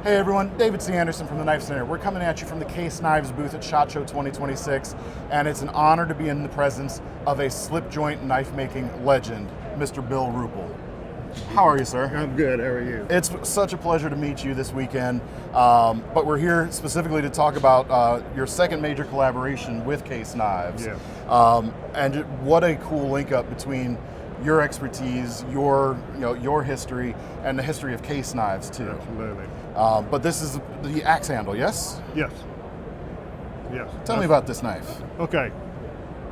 Hey everyone, David C. Anderson from the KnifeCenter. We're coming at you from the Case Knives booth at SHOT Show 2026, and it's an honor to be in the presence of a slip joint knife making legend, Mr. Bill Ruple. How are you, sir? I'm good, how are you? It's such a pleasure to meet you this weekend, but we're here specifically to talk about your second major collaboration with Case Knives. Yeah. And what a cool link up between your expertise, your history, and the history of Case Knives too. Absolutely. But this is the axe handle, yes? Yes. Yes. Tell me about this knife. Okay.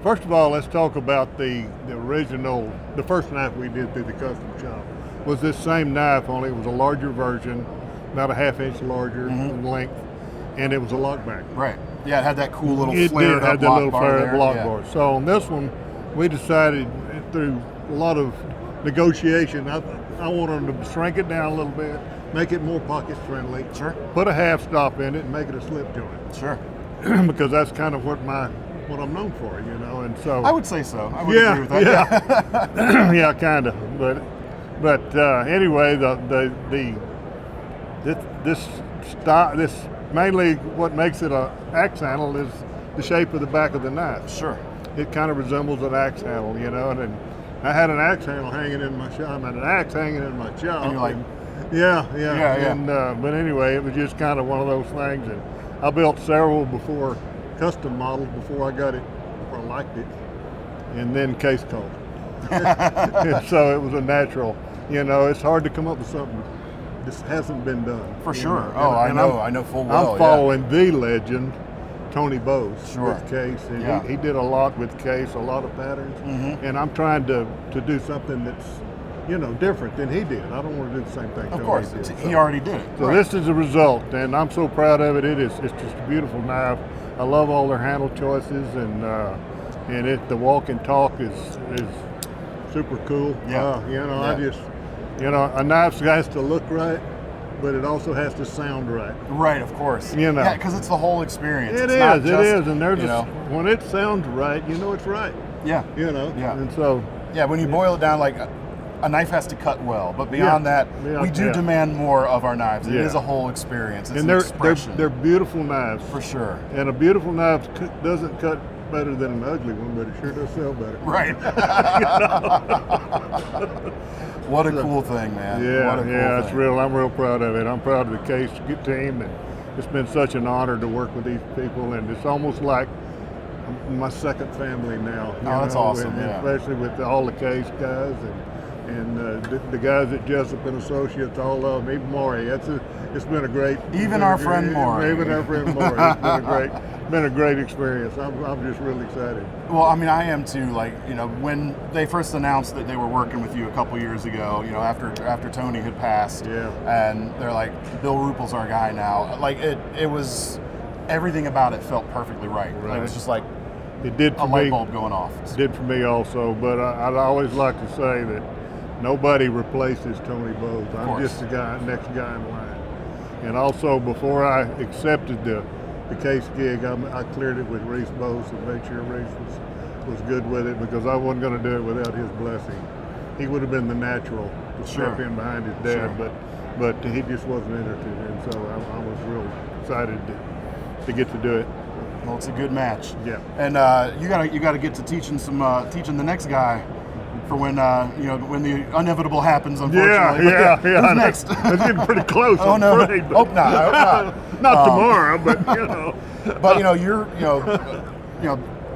First of all, let's talk about the original, the first knife we did through the custom shop was this same knife, only it was a larger version, about a half-inch larger in length, and it was a lockback. Right. Yeah, it had that cool little It flared did up have that lock little bar flared there. block Yeah. bar. So on this one, we decided through a lot of negotiation, I wanted to shrink it down a little bit, make it more pocket friendly. Sure. Put a half stop in it and make it a slip joint. Sure. Because that's kind of what I'm known for, you know. And so I would say so. I would agree with that. Yeah, yeah, kind of. But anyway, this mainly what makes it a axe handle is the shape of the back of the knife. Sure. It kind of resembles an axe handle, you know. And I had an axe handle hanging in my shop. I had an axe hanging in my shop. And you're like, yeah. Yeah. And but anyway, it was just kind of one of those things. And I built several custom models before I got it, before I liked it, and then Case called. And so it was a natural. You know, it's hard to come up with something this hasn't been done. For sure. Know? I know full well. I'm following the legend, Tony Bose, Sure. with Case. And Yeah. he did a lot with Case, a lot of patterns. And I'm trying to do something that's, you know, different than he did. I don't want to do the same thing Of Tony course, did. he already did it. So Right. this is the result, and I'm so proud of it. It's just a beautiful knife. I love all their handle choices, and the walk and talk is super cool. Yeah. A knife has to look right, but it also has to sound right. Right, of course. You know. Yeah, because it's the whole experience. It It's not is, just, and there's you know. when it sounds right, you know it's right. Yeah. You know. Yeah. And so. Yeah, when you boil it down, like a knife has to cut well, but beyond that, we do demand more of our knives. It is a whole experience. It's and an expression. they're beautiful knives. For sure. And a beautiful knife doesn't cut better than an ugly one, but it sure does sell better. Right. What a cool thing, man. Yeah, what a cool it's thing. real. I'm real proud of it. I'm proud of the Case team, and it's been such an honor to work with these people, and it's almost like my second family now. Oh, that's awesome. And Yeah. especially with all the Case guys and the guys at Jessup and Associates, all of them, even Maury. It's been a great. Even our friend Maury. Even our friend Maury. It's been a great experience. I'm just really excited. Well, I mean, I am too. Like, you know, when they first announced that they were working with you a couple years ago, you know, after Tony had passed, and they're like, Bill Ruple's our guy now. Like, it was, everything about it felt perfectly right. Like, it was just like it did for a light me. bulb going off. It did for me also, but I'd always like to say that nobody replaces Tony Bose. I'm just the next guy in line. And also, before I accepted the Case gig, I cleared it with Reese Bose and made sure Reese was good with it, because I wasn't going to do it without his blessing. He would have been the natural to step in behind his dad, but he just wasn't interested, and so I was real excited to get to do it. Well, it's a good match. Yeah. And you gotta get to teaching the next guy for when when the inevitable happens. Unfortunately. Yeah. Who's next? It's getting pretty close. Oh, I'm no. afraid, Hope not. I hope not. Not tomorrow, but you know. But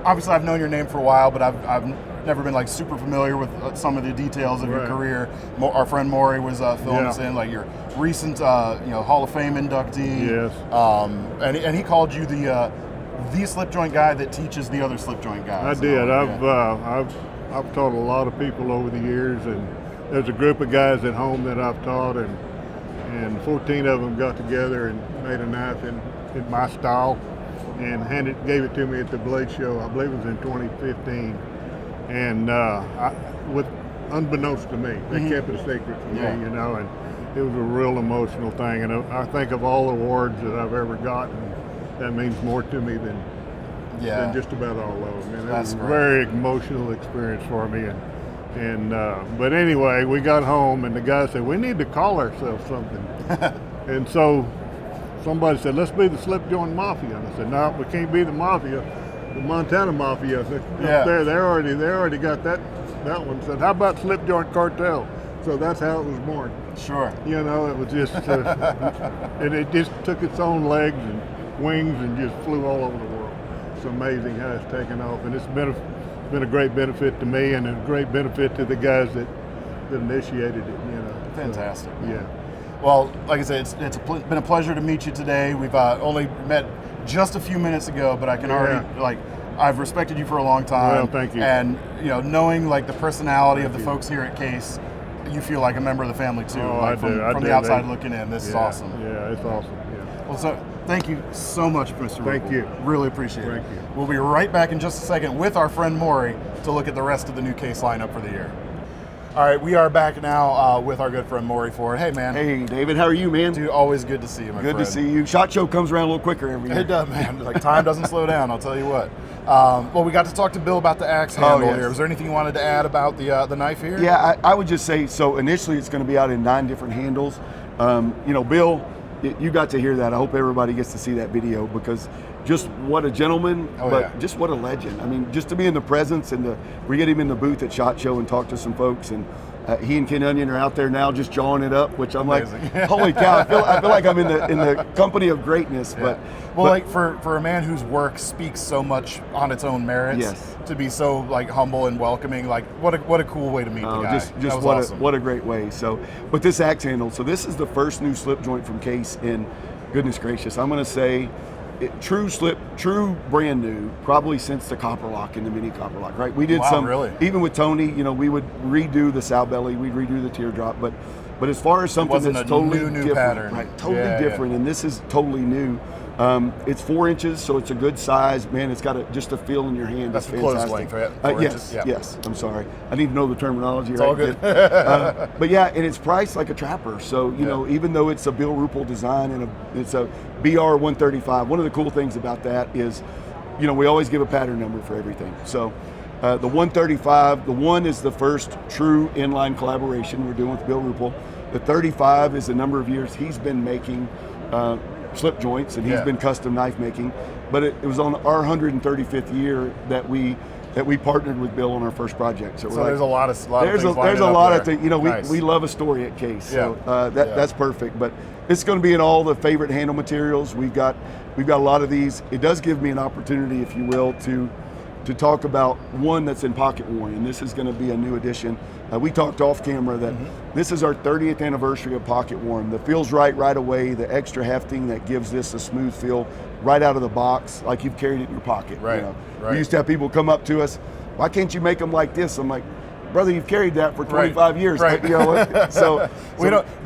obviously I've known your name for a while, but I've never been like super familiar with some of the details of your career. Our friend Maury was filling us in, like your recent Hall of Fame inductee. Yes. And he called you the slip joint guy that teaches the other slip joint guys. I did. I've taught a lot of people over the years, and there's a group of guys at home that I've taught, and 14 of them got together and made a knife in my style and gave it to me at the Blade Show. I believe it was in 2015, and unbeknownst to me, they kept it a secret from me, you know, and it was a real emotional thing. And I think of all the awards that I've ever gotten, that means more to me than just about all of them. And it was a very emotional experience for me. But anyway, we got home and the guy said, we need to call ourselves something. And so somebody said, let's be the slip joint mafia. And I said, no, we can't be the mafia, the Montana mafia. Up there, they already got that one. Said, how about slip joint cartel? So that's how it was born. Sure. You know, it was just, and it just took its own legs and wings and just flew all over the world. It's amazing how it's taken off, and it's been a great benefit to me and a great benefit to the guys that initiated it. You know. Fantastic. So, yeah. Well, like I said, it's been a pleasure to meet you today. We've only met just a few minutes ago, but I can already I've respected you for a long time. Well, thank you. And knowing like the personality of the folks here at Case, you feel like a member of the family too. Oh, like I do. From the outside looking in, this is awesome. Yeah, it's awesome. Yeah. Well, so thank you so much, Mr. Thank Ruple. you. Really appreciate it. Thank you. We'll be right back in just a second with our friend Maury to look at the rest of the new Case lineup for the year. All right, we are back now with our good friend Maury Ford. Hey, man. Hey, David, how are you, man? Dude, always good to see you, my friend. Good to see you. SHOT Show comes around a little quicker every year. It does, man. Like, time doesn't slow down, I'll tell you what. Well, we got to talk to Bill about the axe handle yes. here. Was there anything you wanted to add about the knife here? Yeah, I would just say, so initially it's going to be out in 9 different handles. Bill, you got to hear that. I hope everybody gets to see that video, because just what a gentleman, just what a legend. I mean, just to be in the presence and we get him in the booth at SHOT Show and talk to some folks, and he and Ken Onion are out there now just jawing it up, which I'm amazing. Like, holy cow! I feel like I'm in the company of greatness. Yeah. But like for a man whose work speaks so much on its own merits, yes. to be so like humble and welcoming, like what a cool way to meet the guy. Just what a great way. So, but this axe handle. So this is the first new slip joint from Case, and goodness gracious, I'm going to say. True brand new, probably since the copper lock and the mini copper lock, right? We did really? Even with Tony, we would redo the sow belly, we'd redo the teardrop, but as far as something that's totally new different, pattern. Right? Totally different, and this is totally new. It's 4 inches, so it's a good size. Man, it's got just a feel in your hand. That's the fantastic. close length, right? 4 inches? Yeah. Yes. I'm sorry, I need to know the terminology. It's right? all good. But yeah, and it's priced like a trapper. So even though it's a Bill Ruple design and it's a BR 135, one of the cool things about that is, we always give a pattern number for everything. So the 135, the 1 is the first true inline collaboration we're doing with Bill Ruple. The 35 is the number of years he's been making slip joints, and he's been custom knife making. But it was on our 135th year that we partnered with Bill on our first project. So there's a lot of things. There's a lot of things. Nice. We love a story at Case. So that's perfect. But it's going to be in all the favorite handle materials. We've got a lot of these. It does give me an opportunity, if you will, to talk about one that's in pocket warning, and this is going to be a new addition. We talked off camera that this is our 30th anniversary of pocket warm. The feels right away, the extra hefting that gives this a smooth feel right out of the box, like you've carried it in your pocket. Right. We used to have people come up to us, why can't you make them like this? I'm like, brother, you've carried that for 25 years. Right. So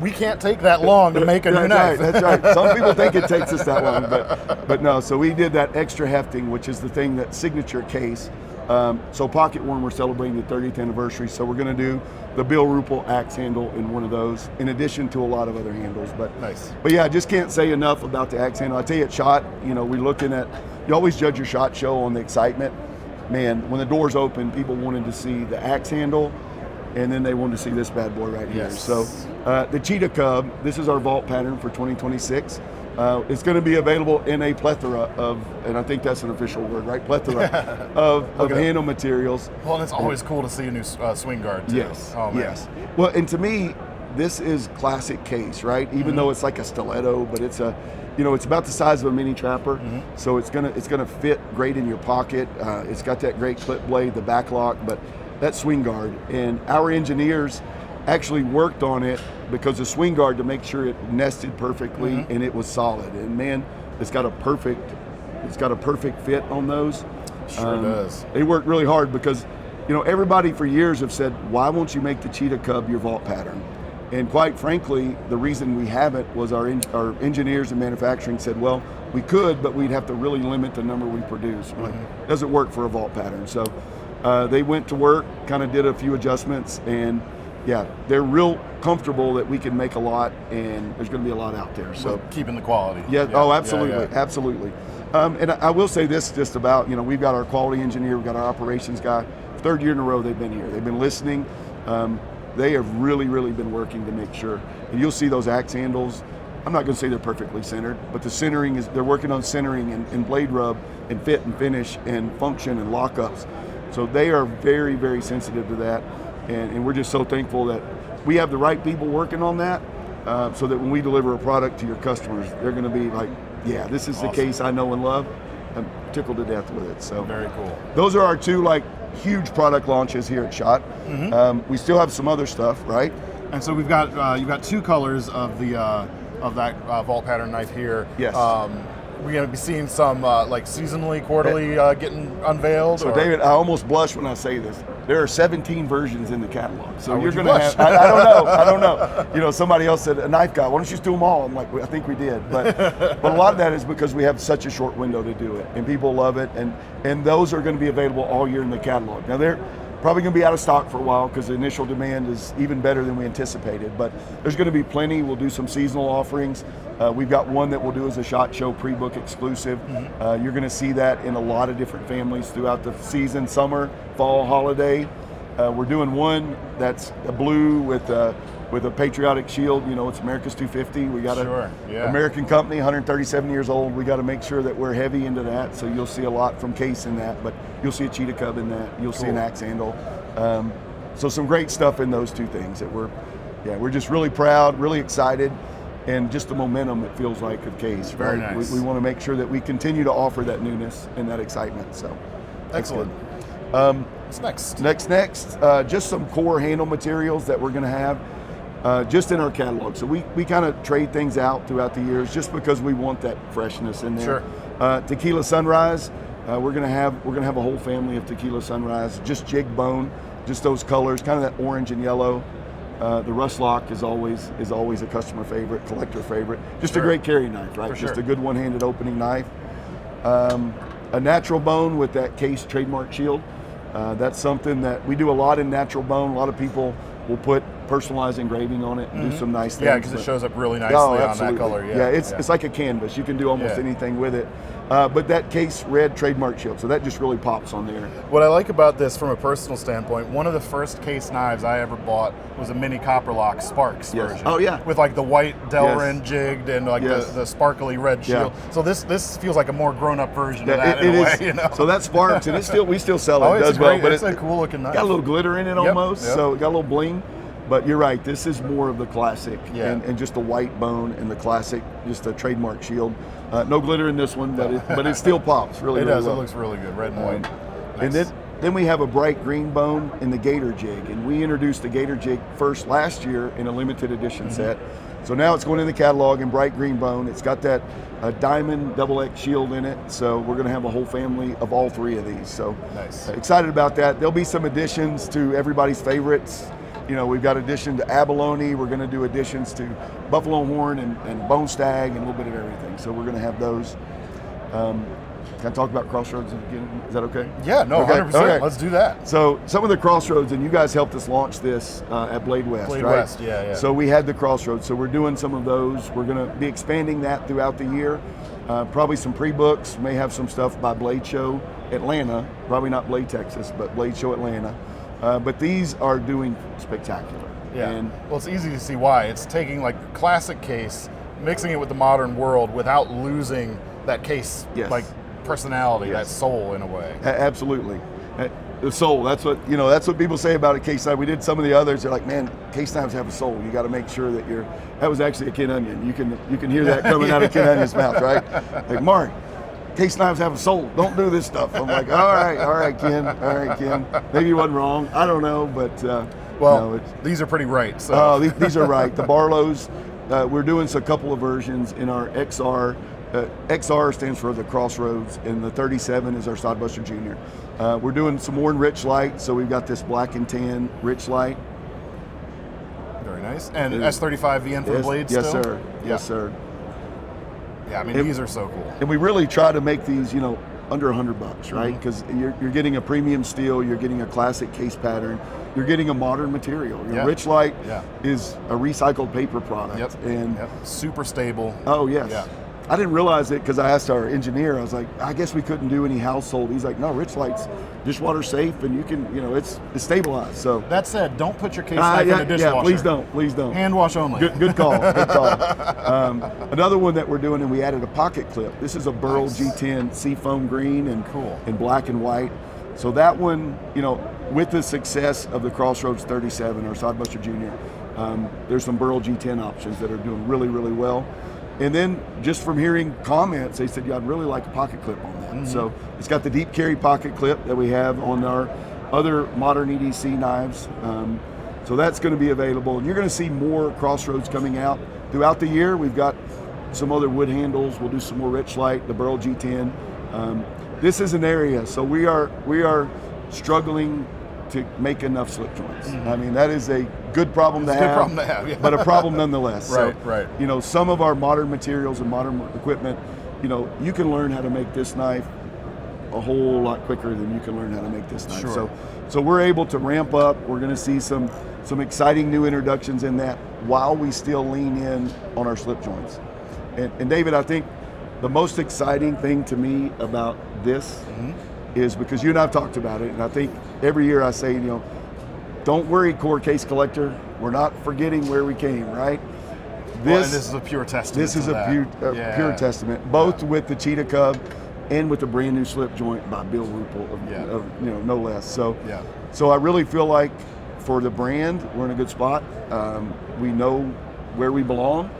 we can't take that long to make a new knife. That's right. Some people think it takes us that long, but no. So we did that extra hefting, which is the thing that signature Case. So pocket warm, we're celebrating the 30th anniversary. So we're going to do the Bill Ruple axe handle in one of those, in addition to a lot of other handles. But nice. But yeah, I just can't say enough about the axe handle. I tell you, at SHOT, we're looking at. You always judge your SHOT Show on the excitement. Man, when the doors open, people wanted to see the axe handle, and then they wanted to see this bad boy right here. So the Cheetah Cub, this is our vault pattern for 2026. It's going to be available in a plethora of, and I think that's an official word, right? Plethora of handle materials. Well, and it's always cool to see a new swing guard too. Yes, oh, man. yes. Well, and to me, this is classic Case, right? Even though it's like a stiletto, but it's it's about the size of a mini trapper, so it's gonna fit great in your pocket. It's got that great clip blade, the back lock, but that swing guard. And our engineers actually worked on it because the swing guard to make sure it nested perfectly and it was solid. And man, it's got a perfect fit on those. Sure does. They worked really hard because everybody for years have said, why won't you make the Cheetah Cub your vault pattern? And quite frankly, the reason we haven't was our engineers and manufacturing said, well, we could, but we'd have to really limit the number we produce. It doesn't work for a vault pattern. So they went to work, kind of did a few adjustments, and yeah, they're real comfortable that we can make a lot, and there's going to be a lot out there. So keeping the quality. Yeah. Oh, absolutely, absolutely. And I will say this just about, we've got our quality engineer, we've got our operations guy. 3rd year in a row they've been here. They've been listening. They have really been working to make sure. And you'll see those axe handles. I'm not going to say they're perfectly centered, but the centering is, they're working on centering and blade rub and fit and finish and function and lockups. So they are very, very sensitive to that. And we're just so thankful that we have the right people working on that, so that when we deliver a product to your customers, they're going to be like, yeah, this is the case I know and love. I'm tickled to death with it. So very cool. Those are our two like huge product launches here at SHOT. We still have some other stuff, right? And so we've got you've got two colors of the of that vault pattern knife here. Yes. We're going to be seeing some like seasonally, quarterly getting unveiled. So David, I almost blush when I say this. There are 17 versions in the catalog. So you're going to blush? have, I don't know. You know, somebody else said, a knife guy, why don't you just do them all? I'm like, I think we did. But a lot of that is because we have such a short window to do it, and people love it. And those are going to be available all year in the catalog. Now, they're probably going to be out of stock for a while because the initial demand is even better than we anticipated. But there's going to be plenty. We'll do some seasonal offerings. We've got one that we'll do as a SHOT Show pre-book exclusive. You're going to see that in a lot of different families throughout the season, summer, fall, holiday. We're doing one that's a blue with a patriotic shield. You know, it's America's 250. We got an American company, 137 years old. We got to make sure that we're heavy into that. So you'll see a lot from Case in that, but you'll see a cheetah cub in that. You'll see an axe handle. So some great stuff in those two things that we're just really proud, really excited. And just the momentum, it feels like, of Case. Very right? nice. We want to make sure that we continue to offer that newness and that excitement. So, excellent. What's next? Next, just some core handle materials that we're going to have just in our catalog. So we kind of trade things out throughout the years just because we want that freshness in there. Sure. Tequila Sunrise, we're going to have a whole family of Tequila Sunrise, just jig bone, just those colors, kind of that orange and yellow. The Rust Lock is always a customer favorite, collector favorite. Just a great carry knife, right? Just a good one-handed opening knife. A natural bone with that Case trademark shield. That's something that we do a lot in natural bone. A lot of people will put personalized engraving on it and do some nice things. Yeah, because it shows up really nicely on that color. Yeah, it's like a canvas. You can do almost anything with it. But that Case red trademark shield, so that just really pops on there. What I like about this from a personal standpoint, one of the first Case knives I ever bought was a mini copper lock Sparks version. Oh yeah. With like the white Delrin jigged and like the sparkly red shield. So this feels like a more grown up version of that in a way, you know? So that Sparks, and we still sell it. It's great. But it's a cool looking knife. Got a little glitter in it almost, so it got a little bling. But you're right, this is more of the classic and just the white bone and the classic, just a trademark shield. No glitter in this one, but it still pops really It does, well. it looks really good, red and white. Nice. And then we have a bright green bone in the Gator jig, and we introduced the Gator jig first last year in a limited edition set. So now it's going in the catalog in bright green bone. It's got that diamond XX shield in it, so we're going to have a whole family of all three of these. So excited about that. There'll be some additions to everybody's favorites. You know, we've got addition to abalone. We're going to do additions to buffalo horn and bone stag and a little bit of everything. So we're going to have those. Can I talk about Crossroads again? Is that okay? Yeah, no, okay. 100%. Okay. Let's do that. So some of the Crossroads, and you guys helped us launch this at Blade West, right? Blade West, yeah. So we had the Crossroads. So we're doing some of those. We're going to be expanding that throughout the year. Probably some pre-books. May have some stuff by Blade Show Atlanta. Probably not Blade Texas, but Blade Show Atlanta. But these are doing spectacular. Yeah. And well, it's easy to see why. It's taking like the classic Case, mixing it with the modern world without losing that Case like personality, that soul in a way. Absolutely. The soul. That's what people say about a Case knife. We did some of the others. They're like, man, Case knives have a soul. You got to make sure that that was actually a Ken Onion. You can hear that coming out of Ken Onion's mouth, right? Like, Mark, Case knives have a soul. Don't do this stuff. I'm like, all right, Ken. Maybe you wasn't wrong. I don't know, but these are pretty right. So these are right. The Barlows, we're doing a couple of versions in our XR. XR stands for the Crossroads, and the 37 is our Sodbuster Junior. We're doing some more in rich light, so we've got this black and tan rich light. Very nice. And S35 VN for the blades yes, still? Sir. Yeah. Yes, sir. Yeah, I mean, these are so cool. And we really try to make these, under $100, right? Because you're getting a premium steel, you're getting a classic Case pattern, you're getting a modern material. Rich Light is a recycled paper product. And super stable. Oh yes. Yeah. I didn't realize it because I asked our engineer. I was like, I guess we couldn't do any household. He's like, no, Rich Light's dishwater safe, and you can, it's stabilized. So that said, don't put your case knife in the dishwasher. Yeah, please don't. Hand wash only. Good call. Good call. Another one that we're doing, and we added a pocket clip. This is a Burl G10 seafoam green and black and white. So that one, with the success of the Crossroads 37 or Sodbuster Junior, there's some Burl G10 options that are doing really, really well. And then just from hearing comments, they said, yeah, I'd really like a pocket clip on that. Mm-hmm. So it's got the deep carry pocket clip that we have on our other modern EDC knives. So that's going to be available. And you're going to see more Crossroads coming out throughout the year. We've got some other wood handles. We'll do some more Rich Light, the Burl G10. This is an area, so we are struggling to make enough slip joints. Mm-hmm. I mean, that is a good problem to have, yeah. But a problem nonetheless. Right. Some of our modern materials and modern equipment, you can learn how to make this knife a whole lot quicker than you can learn how to make this knife. Sure. So we're able to ramp up. We're going to see some exciting new introductions in that while we still lean in on our slip joints. And David, I think the most exciting thing to me about this is because you and I have talked about it, and I think every year I say, don't worry, core case collector, we're not forgetting where we came, right? And this is a pure testament. This is a pure testament, both with the Cheetah Cub and with the brand new slip joint by Bill Ruple, no less. So I really feel like for the brand, we're in a good spot. We know where we belong,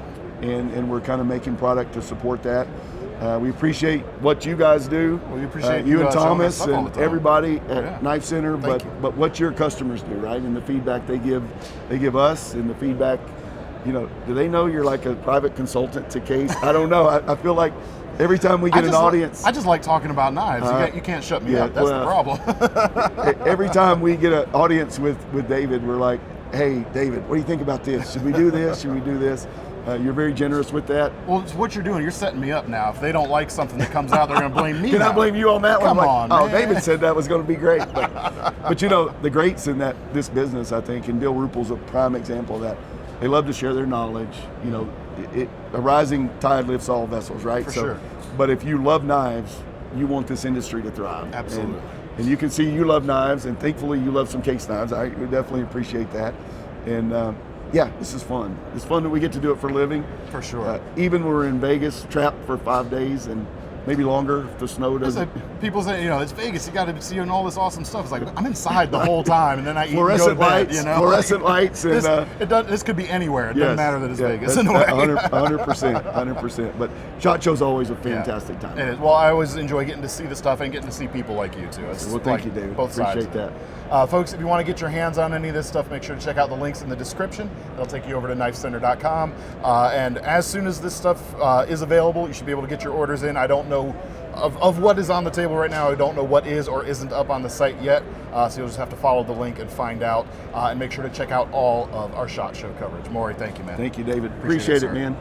and we're kind of making product to support that. We appreciate what you guys do. Well, we appreciate you and Thomas and everybody at Yeah. KnifeCenter, but what your customers do, right? And the feedback they give us, and the feedback, do they know you're like a private consultant to Case? I don't know. I feel like every time we get an audience, I just like talking about knives. You can't shut me up. That's the problem. Every time we get an audience with David, we're like, hey, David, what do you think about this? Should we do this? Should we do this? You're very generous with that. Well, it's what you're doing. You're setting me up now. If they don't like something that comes out, they're going to blame me. Can I blame you on that one? Come on, oh, man. David said that was going to be great. But the greats in this business, I think, and Bill Ruple's a prime example of that. They love to share their knowledge. A rising tide lifts all vessels, right? For sure. But if you love knives, you want this industry to thrive. Absolutely. And you can see you love knives, and thankfully you love some Case knives. I definitely appreciate that. And this is fun. It's fun that we get to do it for a living. For sure. Even when we're in Vegas, trapped for 5 days and maybe longer if the snow doesn't. People say, it's Vegas. You got to see all this awesome stuff. It's like I'm inside the whole time, and then I eat fluorescent lights. Fluorescent lights, and this could be anywhere. It doesn't matter that it's Vegas in a way. 100%. But SHOT Show's always a fantastic time. It is. Well, I always enjoy getting to see the stuff and getting to see people like you too. Well, thank you, David. Both appreciate sides. that. Folks, if you want to get your hands on any of this stuff, make sure to check out the links in the description. It'll take you over to KnifeCenter.com. And as soon as this stuff is available, you should be able to get your orders in. I don't know of what is on the table right now. I don't know what is or isn't up on the site yet. So you'll just have to follow the link and find out. And make sure to check out all of our SHOT Show coverage. Maury, thank you, man. Thank you, David. Appreciate it, man.